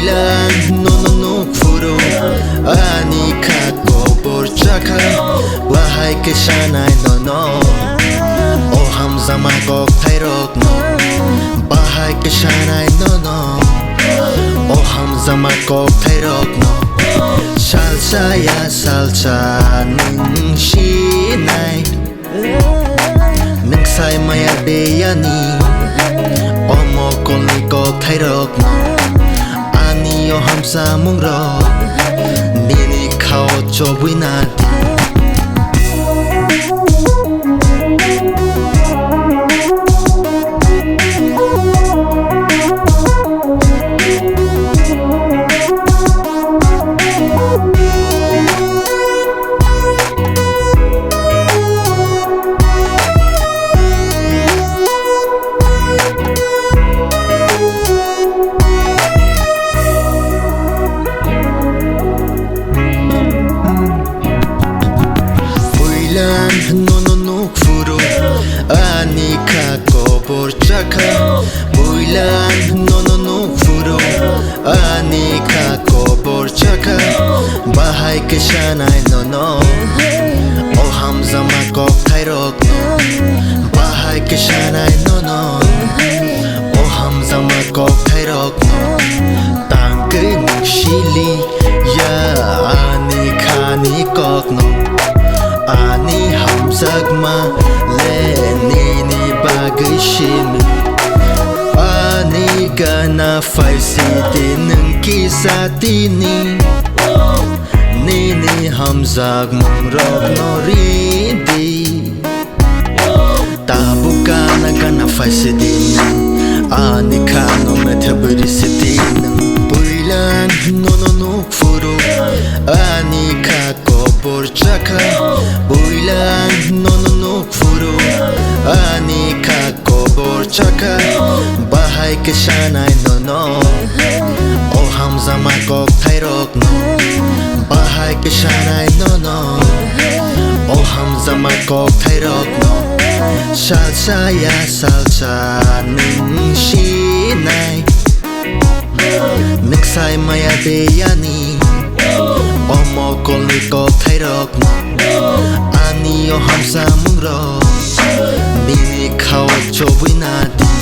Boylan nononuk furu Ani kako borchaka Bahai ke shanai nono O hamzama kok thairok no Bahai ke shanai nono O hamzama kok thairok no Salsa ya salsa ning shinai Ning sai maya deyani Omo kolni kok thairok no Ani o hamza mungro Nini khao chobinati Nononuk furu Ani kako borchaka Boylan nononuk furu Ani kako borchaka Bahai ke shanai nono O hamzama kok thairok no Bahai ke shanai nono O hamzama kok thairok no Tangkri shili Ya ani khani kok no Ani hamzagma le nini bagay shimi Ani gana faisiti nung kisatini Nini hamzag mong rog no rindi Tabuka na gana faisiti Ani kano metaborisiti Boylan nononuk furu Ani kako borchaka Boylan nononuk furu Ani kako borchaka Bahai ke shanai nono O hamzama kok thairok no Bahai ke shanai nono O hamzama kok thairok no Salsa ya salsa ning shinai Ning sai maya deyani Omo kolni kok thairok no Ani o hamza mungro Nini khao chobinati